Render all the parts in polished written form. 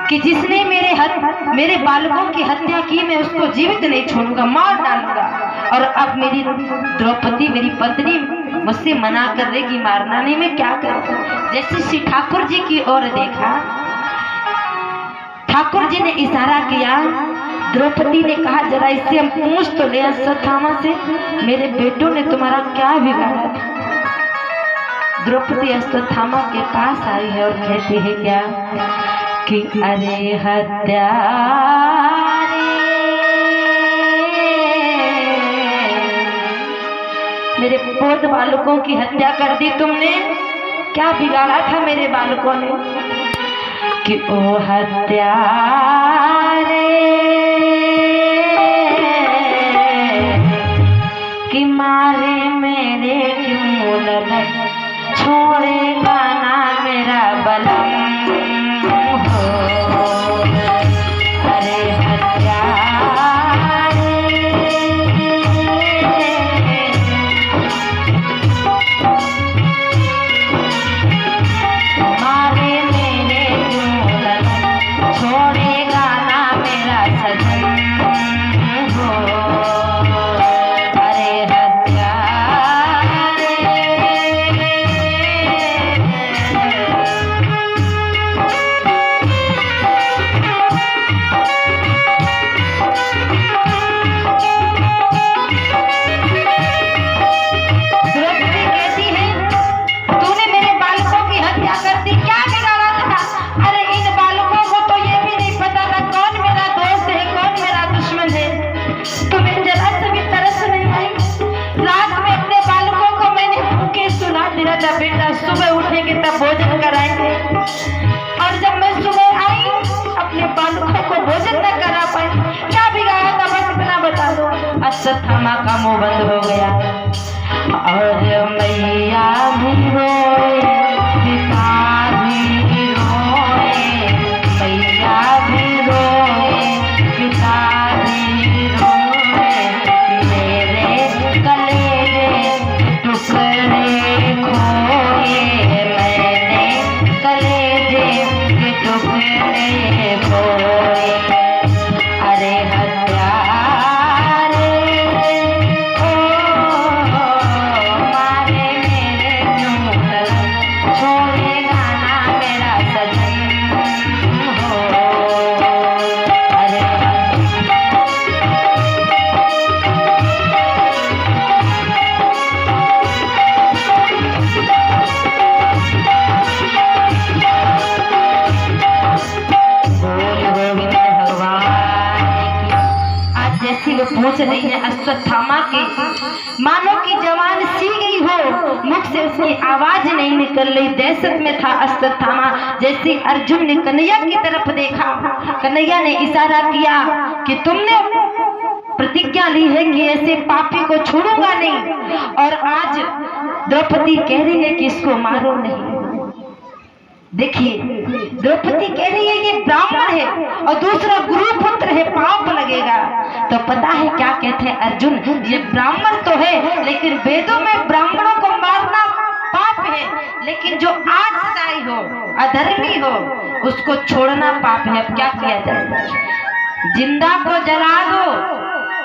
कि जिसने मेरे बालकों की हत्या की मैं उसको जीवित नहीं छोड़ूंगा, मार डालूंगा। और अब मेरी द्रौपदी मेरी पत्नी मुझसे मना कर रही कि मारना नहीं, मैं क्या करूं। जैसे श्री ठाकुर जी की ओर देखा, ठाकुर जी ने इशारा किया, द्रौपदी ने कहा जरा इससे हम पूछ तो ले अश्वत्थामा से, मेरे बेटों ने तुम्हारा क्या बिगाड़ा था। द्रौपदी अश्वत्थामा के पास आई है और कहती है क्या कि अरे हत्या मेरे पोत बालकों की हत्या कर दी तुमने, क्या बिगाड़ा था मेरे बालकों ने। कि ओ हत्या कि मारे मेरे क्यों लगन, छोड़ेगा ना मेरा बलम हो। अरे हत्या मारे मेरे क्यों लगन, छोड़ेगा ना मेरा सजन हो। बेटा सुबह उठेंगे तब भोजन कराएंगे, और जब मैं सुबह आई अपने बालकों को भोजन न करा पाई, क्या बिगाड़ा था बस इतना बता दो। अश्वत्थामा का मुंह बंद हो गया और मैया भी रोए, पिता भी रोए, मैया भी रोए, पिता भी रोए, मेरे कलेजे टुकड़े खोए, मैंने कलेजे के टुकड़े खोए। अरे हत्या मारे मेरे क्यों लगन, छोड़ेगा ना मेरा सजन हो। अरे वो पूछ रही है अश्वत्थामा की, मानो कि जवान सी गई हो, मुख से उसकी आवाज नहीं निकल रही। दहशत में था अश्वत्थामा। जैसे अर्जुन ने कन्हैया की तरफ देखा, कन्हैया ने इशारा किया कि तुमने प्रतिज्ञा ली है कि ऐसे पापी को छोड़ूंगा नहीं, और आज द्रौपदी कह रही है कि इसको मारो नहीं। देखिए द्रौपदी कह रही है ये ब्राह्मण है और दूसरा गुरुपुत्र है, पाप लगेगा। तो पता है क्या कहते हैं अर्जुन, ये ब्राह्मण तो है लेकिन वेदों में ब्राह्मणों को मारना पाप है, लेकिन जो आदशाही हो, अधर्मी हो, उसको छोड़ना पाप है। अब क्या किया जाए, जिंदा को जला दो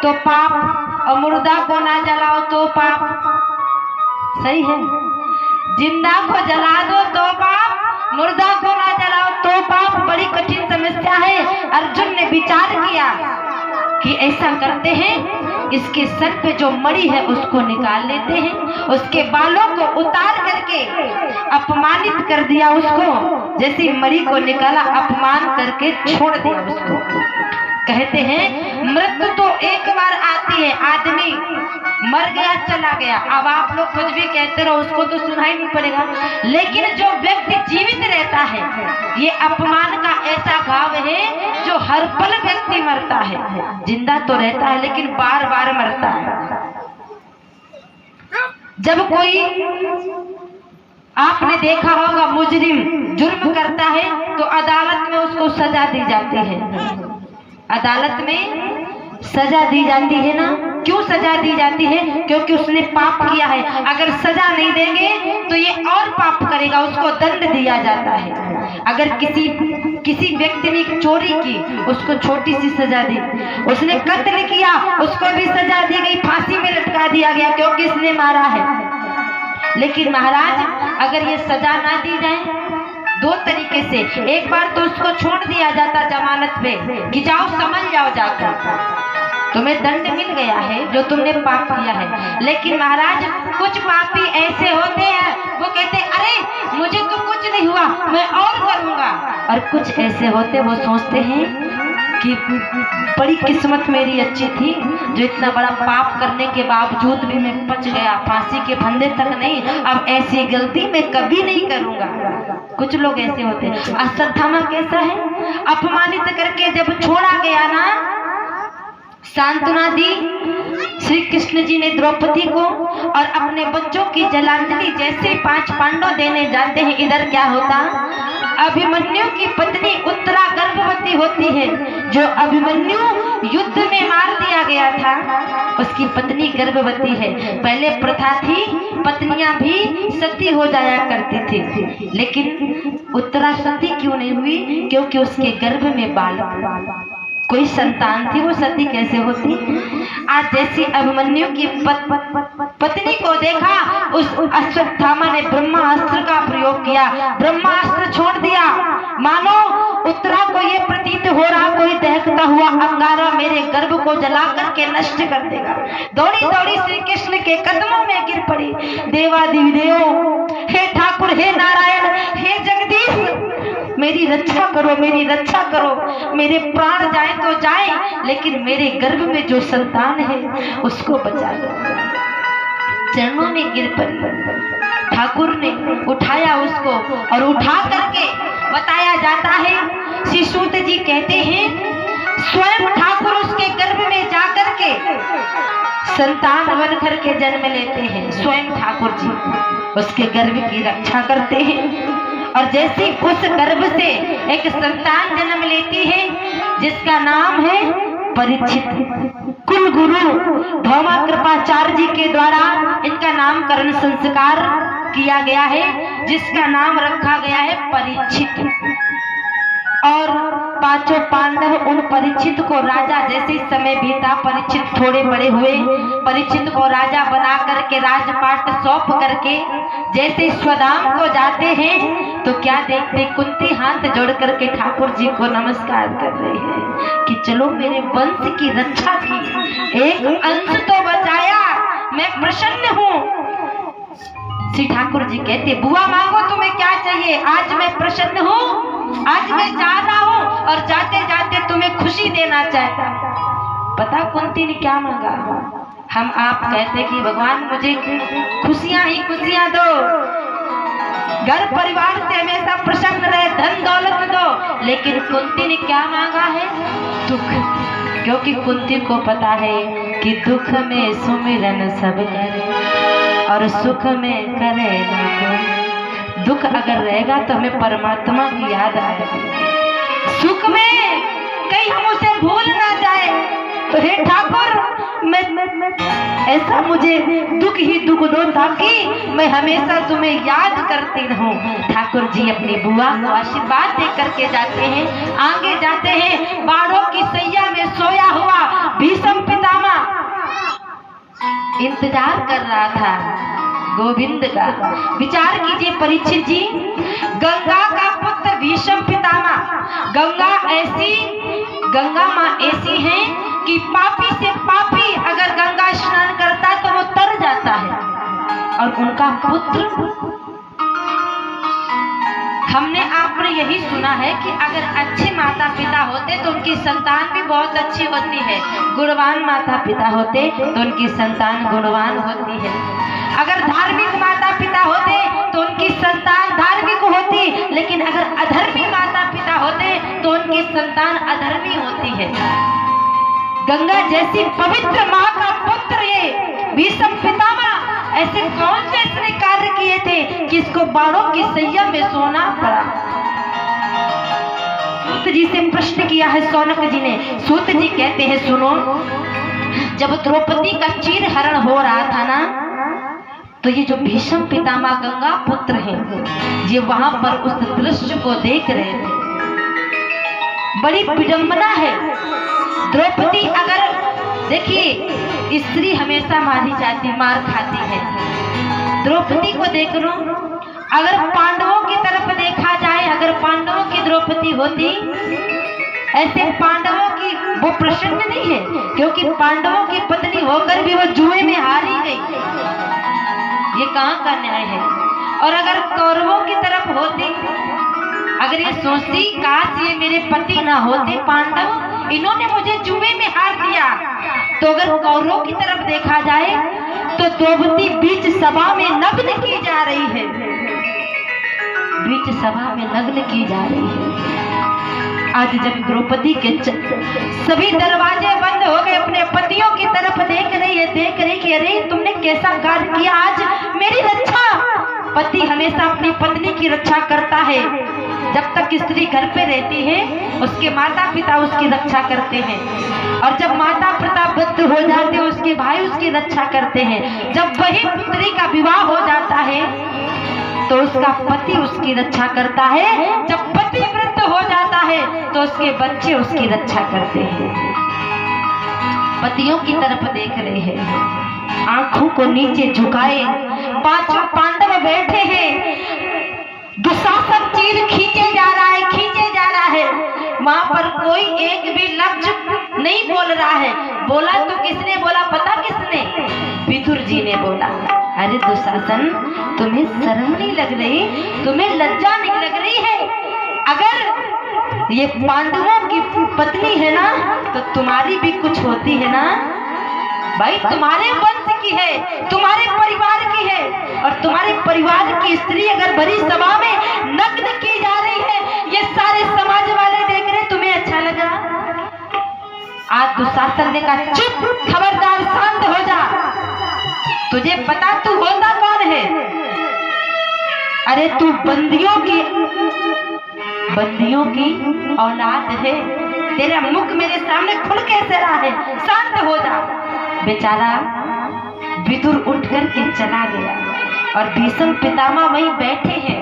तो पाप, और मुर्दा को ना जलाओ तो पाप। सही है, जिंदा को जला दो तो पाप, मुर्दा को ना जलाओ तो पाप। बड़ी कठिन समस्या है। अर्जुन ने विचार किया कि ऐसा करते हैं, इसके सर पे जो मणि है उसको निकाल लेते हैं, उसके बालों को उतार करके अपमानित कर दिया उसको। जैसे मणि को निकाला, अपमान करके छोड़ दिया उसको। कहते हैं मृत्यु तो एक बार आती है, आदमी मर गया चला गया, अब आप लोग कुछ भी कहते रहो उसको तो सुनाई नहीं पड़ेगा। लेकिन जो व्यक्ति जीवित रहता है, ये अपमान का ऐसा घाव है जो हर पल व्यक्ति मरता है। जिंदा तो रहता है लेकिन बार बार मरता है। जब कोई, आपने देखा होगा, मुजरिम जुर्म करता है तो अदालत में उसको सजा दी जाती है। अदालत में सजा दी जाती है ना, क्यों सजा दी जाती है? क्योंकि उसने पाप किया है। अगर सजा नहीं देंगे तो ये और पाप करेगा, उसको दंड दिया जाता है। अगर किसी किसी व्यक्ति ने चोरी की, उसको छोटी सी सजा दी। उसने कत्ल किया, उसको भी सजा दी गई, फांसी में लटका दिया गया क्योंकि इसने मारा है। लेकिन महाराज अगर ये सजा ना दी जाए दो तरीके से, एक बार तो उसको छोड़ दिया जाता जमानत पे कि जाओ समझ जाओ जाकर, तुम्हें दंड मिल गया है जो तुमने पाप किया है। लेकिन महाराज कुछ पापी ऐसे होते हैं, वो कहते अरे मुझे तो कुछ नहीं हुआ, मैं और करूंगा। और कुछ ऐसे होते वो सोचते हैं कि बड़ी किस्मत मेरी अच्छी थी जो इतना बड़ा पाप करने के बावजूद भी मैं बच गया, फांसी के फंदे तक नहीं, अब ऐसी गलती मैं कभी नहीं करूंगा। कुछ लोग ऐसे होते हैं। अश्वत्थामा कैसा है, अपमानित करके जब छोड़ा गया ना, सांत्वना दी श्री कृष्ण जी ने द्रौपदी को, और अपने बच्चों की जलांजलि जैसे 5 पांडव देने जाते हैं, इधर क्या होता, अभिमन्यु की पत्नी उत्तरा गर्भवती होती है। जो अभिमन्यु युद्ध में मार दिया गया था, उसकी पत्नी गर्भवती है। पहले प्रथा थी पत्नियां भी सती हो जाया करती थी, लेकिन उत्तरा सती क्यों नहीं हुई, क्योंकि उसके गर्भ में बालक कोई संतान थी, वो सती कैसे होती। आज जैसी अभिमन्यु की पत्नी को देखा, उस अश्वत्थामा ने ब्रह्मास्त्र का प्रयोग किया, ब्रह्मास्त्र छोड़ दिया। मानो उत्तरा को ये प्रतीत हो रहा कोई दहकता हुआ अंगारा मेरे गर्भ को जला करके नष्ट कर देगा। दौड़ी दौड़ी श्री कृष्ण के कदमों में गिर पड़ी। देवादिदेव, हे ठाकुर, हे नारायण, हे जगदीश, मेरी रक्षा करो, मेरी रक्षा करो, मेरे प्राण जाए तो जाए, लेकिन मेरे गर्भ में जो संतान है उसको बचा दो। चरणों में गिर पड़ी। ठाकुर ने उठाया उसको, और उठा करके बताया जाता है, श्री सूत जी कहते हैं स्वयं ठाकुर उसके गर्भ में जा करके संतान बन करके जन्म लेते हैं। स्वयं ठाकुर जी उसके गर्भ की रक्षा करते हैं, और जैसे उस गर्भ से एक संतान जन्म लेती है जिसका नाम है परीक्षित। कुल गुरु धौमा कृपाचार्य जी के द्वारा इनका नामकरण संस्कार किया गया है, जिसका नाम रखा गया है परीक्षित। और 5 पांडव उन परीक्षित को राजा, जैसे समय बीता परीक्षित थोड़े बड़े हुए, परीक्षित को राजा बना करके राजपाट सौंप करके जैसे स्वधाम को जाते हैं तो क्या देखते, कुंती हाथ जोड़ करके ठाकुर जी को नमस्कार कर रही है कि चलो मेरे वंश की रक्षा की, एक अंश तो बचाया, मैं प्रसन्न हूँ। श्री ठाकुर जी कहते बुआ मांगो तुम्हें क्या चाहिए, आज मैं प्रसन्न हूँ, आज मैं जा रहा हूँ और जाते जाते तुम्हें खुशी देना चाहता हूँ। पता कुंती ने क्या मांगा, हम आप कहते कि भगवान मुझे खुशियां ही खुशियां दो, घर परिवार से हमेशा प्रसन्न रहे, धन दौलत दो, लेकिन कुंती ने क्या मांगा है, दुख। क्योंकि कुंती को पता है कि दुख में सुमिरन सब करे और सुख में करे ना कोई। दुख अगर रहेगा तो हमें परमात्मा की याद आएगी, सुख में कहीं हम उसे भूल ना जाए। तो हे ठाकुर मैं ऐसा मुझे दुख ही दुख दो ताकि मैं हमेशा तुम्हें याद करती रहूं। ठाकुर जी अपनी बुआ को आशीर्वाद दे करके जाते हैं, आगे जाते हैं। बाड़ों की सैया में सोया हुआ भीष्म पितामह इंतजार कर रहा था गोविंद का। विचार कीजिए परीक्षित जी, गंगा का पुत्र भीष्म पितामह, गंगा माँ ऐसी है कि पापी से पापी अगर गंगा स्नान करता तो वो तर जाता है, और उनका पुत्र, हमने आपने यही सुना है कि अगर अच्छे माता पिता होते तो उनकी संतान भी बहुत अच्छी होती है, गुणवान माता पिता होते तो उनकी संतान गुणवान होती है। अगर धार्मिक माता पिता होते तो उनकी संतान धार्मिक होती, लेकिन अगर अधर्मी माता पिता होते तो उनकी संतान अधर्मी होती है। गंगा जैसी पवित्र माँ का पुत्र ये भीष्म पितामह ऐसे कौन से इसने कार्य किए थे कि इसको बाणों की सैया में सोना पड़ा। सूत जी से प्रश्न किया है शौनक जी ने। सूत जी कहते हैं सुनो, जब द्रौपदी का चीर हरण हो रहा था ना, तो ये जो भीष्म पितामह गंगा पुत्र हैं, ये वहां पर उस दृश्य को देख रहे थे। बड़ी विडंबना है। द्रौपदी अगर देखिए स्त्री हमेशा मारी जाती, मार खाती है। द्रौपदी को देख लो, अगर पांडवों की तरफ देखा जाए, अगर पांडवों की द्रौपदी होती, ऐसे पांडवों की वो प्रसन्न नहीं है, क्योंकि पांडवों की पत्नी होकर भी वो जुए में हारी गई। ये कहाँ का न्याय है। और अगर कौरवों की तरफ होती, अगर ये सोचती काश ये मेरे पति ना होते पांडव, इन्होंने मुझे जुए में हार दिया, तो अगर कौरवों की तरफ देखा जाए तो द्रौपदी बीच सभा में नग्न की जा रही है, बीच सभा में नग्न की जा रही है। आज जब द्रौपदी के सभी दरवाजे बंद हो गए, अपने पतियों की तरफ देख रही है, देख रही कि अरे तुमने कैसा कार्य किया, आज मेरी रक्षा। पति हमेशा अपनी पत्नी की रक्षा करता है। जब तक स्त्री घर पे रहती है उसके माता पिता उसकी रक्षा करते हैं, और जब माता पिता वृद्ध हो जाते हैं उसके भाई उसकी रक्षा करते हैं। जब वही पुत्री का विवाह हो जाता है तो उसका पति उसकी रक्षा करता है। जब पति वृद्ध हो जाता है तो उसके बच्चे उसकी रक्षा करते हैं। पतियों की तरफ देख रहे हैं, आंखों को नीचे झुकाए पांचों पांडव बैठे हैं। दुशासन तीर खींचे जा रहा है, खींचे जा रहा है। वहां पर कोई एक भी लफ्ज नहीं बोल रहा है। बोला तो किसने बोला पता, किसने? विदुर जी ने बोला, अरे दुशासन तुम्हें शर्म नहीं लग रही, तुम्हें लज्जा नहीं लग रही है? अगर ये पांडवों की पत्नी है ना तो तुम्हारी भी कुछ होती है ना भाई, तुम्हारे वंश की है, तुम्हारे परिवार की है, और तुम्हारे परिवार की स्त्री अगर बड़ी सभा में नग्न की जा रही है, ये सारे समाज वाले देख रहे, तुम्हें अच्छा लग रहा? आज दुशासन ने कहा चुप, खबरदार, शांत हो जा। तुझे पता तू होता कौन है? अरे तू बंदियों की औलाद है। तेरा मुख मेरे सामने खुल कैसे रहा है? शांत हो जा। बेचारा विदुर उठ कर के चला गया, और भीष्म पितामह वहीं बैठे हैं।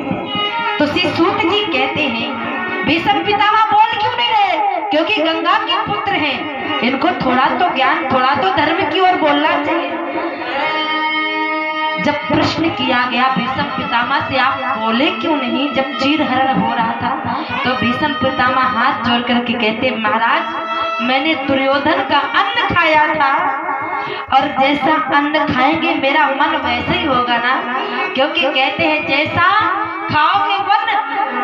तो सूत जी कहते हैं भीष्म पितामह बोल क्यों नहीं रहे? क्योंकि गंगा के पुत्र हैं, इनको थोड़ा तो ज्ञान, थोड़ा तो धर्म की ओर बोलना चाहिए। जब प्रश्न किया गया भीष्म पितामह से, आप बोले क्यों नहीं जब चीरहरण हो रहा था? तो भीष्म पितामह हाथ जोड़ करके कहते, महाराज मैंने दुर्योधन का अन्न खाया था, और जैसा अन्न खाएंगे मेरा मन वैसे ही होगा ना, क्योंकि कहते हैं जैसा खाओगे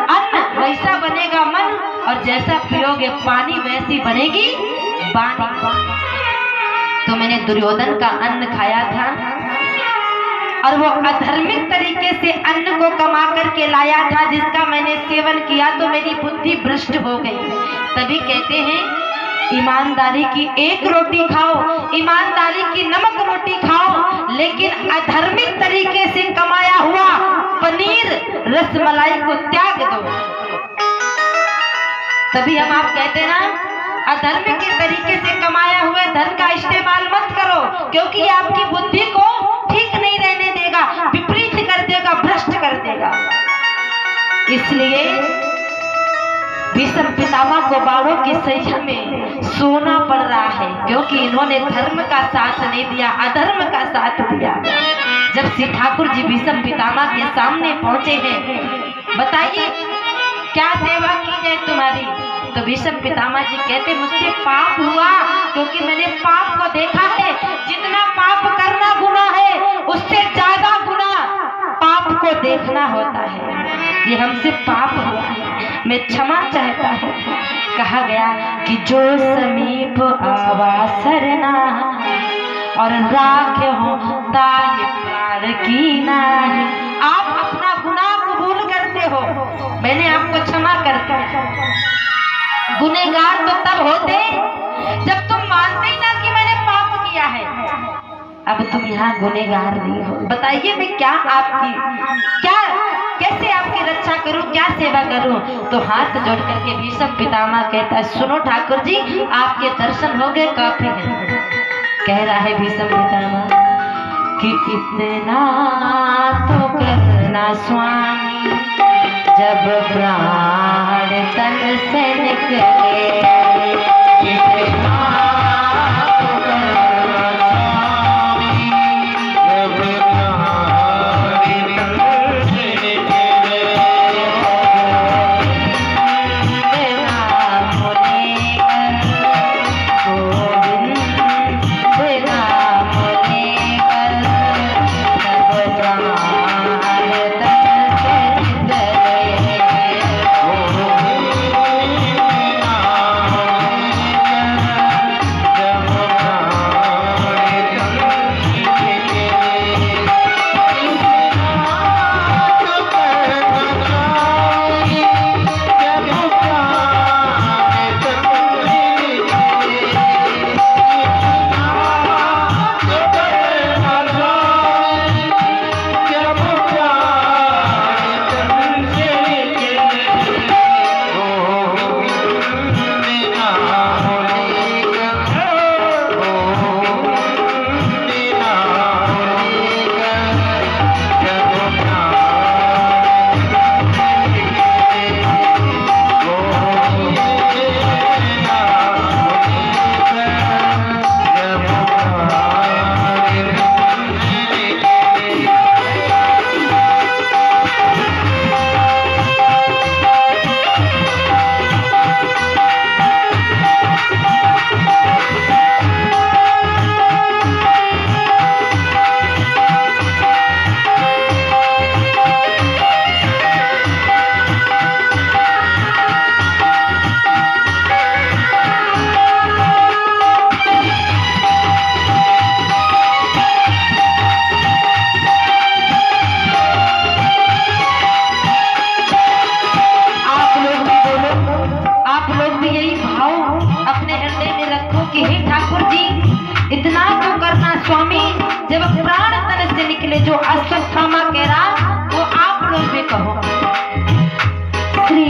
अन्न वैसा बनेगा मन, और जैसा पियोगे पानी वैसी बनेगी वाणी। तो मैंने दुर्योधन का अन्न खाया था, और वो अधर्मिक तरीके से अन्न को कमा करके लाया था, जिसका मैंने सेवन किया तो मेरी बुद्धि भ्रष्ट हो गई। तभी कहते हैं ईमानदारी की एक रोटी खाओ, ईमानदारी की नमक रोटी खाओ, लेकिन अधर्मिक तरीके से कमाया हुआ पनीर रसमलाई को त्याग दो। तभी हम आप कहते ना, अधर्म के तरीके से कमाया हुए धन का इस्तेमाल मत करो, क्योंकि ये आपकी बुद्धि को ठीक नहीं रहने देगा, विपरीत कर देगा, भ्रष्ट कर देगा। इसलिए भीष्म पितामह को बाणों की सैया में सोना पड़ रहा है, क्योंकि इन्होंने धर्म का साथ नहीं दिया, अधर्म का साथ दिया। जब श्री ठाकुर जी भीष्म पितामह के सामने पहुंचे हैं, बताइए क्या सेवा की जाए तुम्हारी? तो भीष्म पितामह जी कहते मुझसे पाप हुआ, क्योंकि मैंने पाप को देखा है। जितना पाप करना गुनाह है, उससे ज्यादा गुनाह पाप को देखना होता है। ये हमसे पाप हुआ है, मैं क्षमा चाहता हूँ। कहा गया कि जो समीप आवासर ना, और राख हो ताहि पार की नाही। आप अपना गुनाह कबूल करते हो, मैंने आपको क्षमा करता हूँ। गुनहगार तो तब होते जब तुम मानते ही ना कि मैंने पाप किया है। अब तुम यहाँ गुनहगार नहीं हो। बताइए मैं क्या कैसे आपकी रक्षा करूं, क्या सेवा करूं? तो हाथ जोड़ करके भीष्म पितामह कहता है, सुनो ठाकुर जी, आपके दर्शन हो गए, काफी है। कह रहा है भीष्म पितामह कि इतना तो करना स्वामी, जब प्राण तन से निकले यही भाव अपने हृदय में रखो कि हे ठाकुर जी, इतना तो करना स्वामी, जब प्राण तन से निकले जो अश्वत्थामा कह रहा वो आप लोग भी कहो। श्री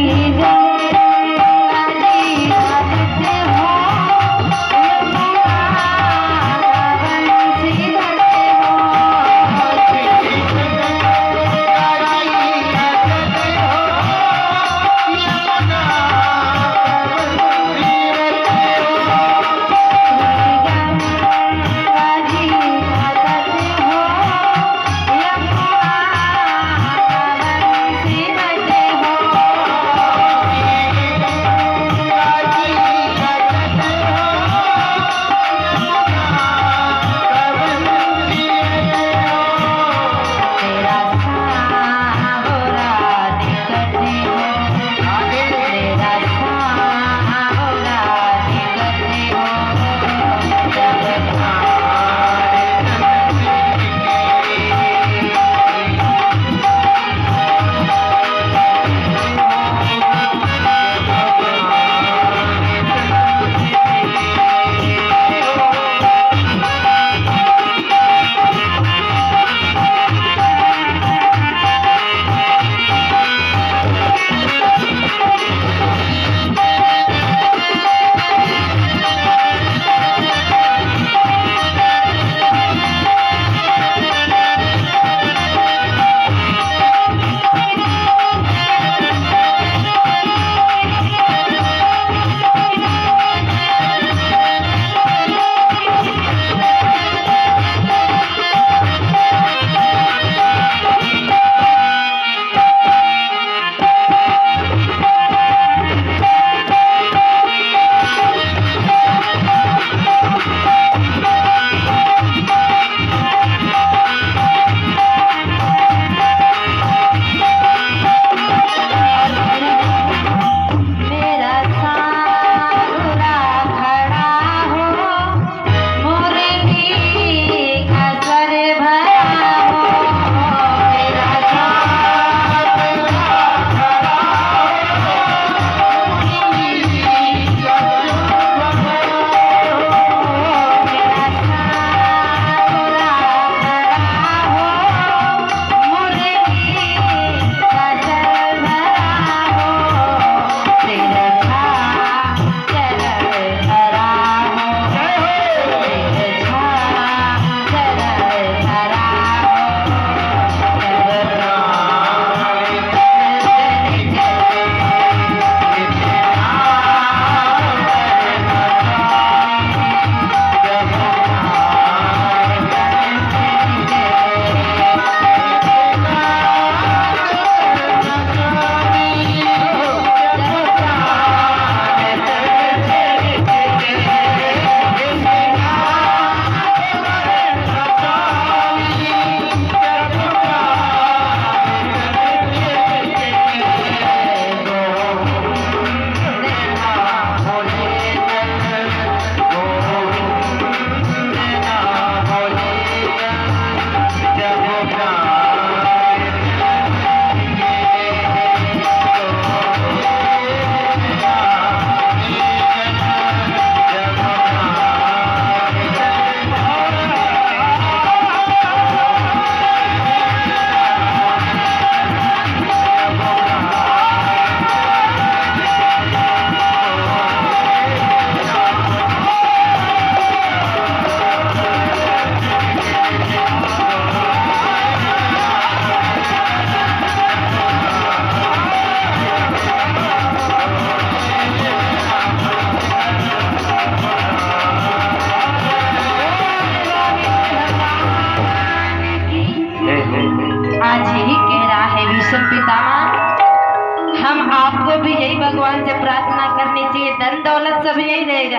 भगवान से प्रार्थना करनी चाहिए। धन दौलत सब यही रहेगा।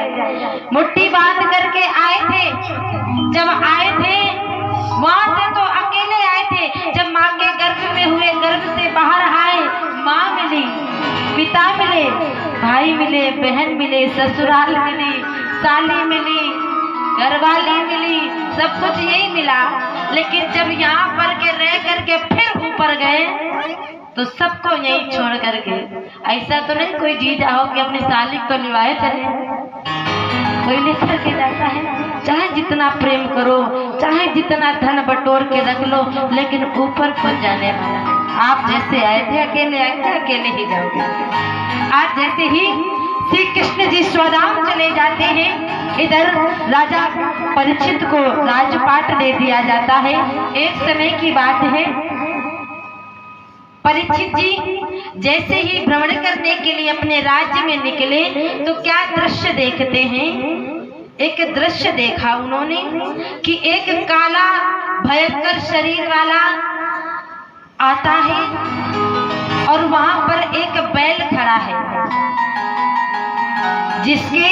मुट्ठी बांध करके आए थे, जब आए थे वहां से तो अकेले आए थे। जब माँ के गर्भ में हुए, गर्भ से बाहर आए, माँ मिली, पिता मिले, भाई मिले, बहन मिले, ससुराल मिली, साली मिली, घरवाली मिली, सब कुछ यही मिला। लेकिन जब यहाँ पर के रह करके फिर ऊपर गए तो सबको यही छोड़ करके, ऐसा तो नहीं कोई जी जाओ कि अपनी साली को लिवाए चले, कोई लेकर के जाता है। चाहे जितना प्रेम करो, चाहे जितना धन बटोर के रख लो, लेकिन ऊपर कौन जाने वाला। आप जैसे आए थे अकेले आए थे, अकेले ही जाओगे। आज जैसे ही श्री कृष्ण जी स्वधाम चले जाते हैं, इधर राजा परीक्षित को राजपाट दे दिया जाता है। एक समय की बात है, परीक्षित जी जैसे ही भ्रमण करने के लिए अपने राज्य में निकले तो क्या दृश्य देखते हैं। एक दृश्य देखा उन्होंने कि एक काला भयंकर शरीर वाला आता है और वहां पर एक बैल खड़ा है जिसके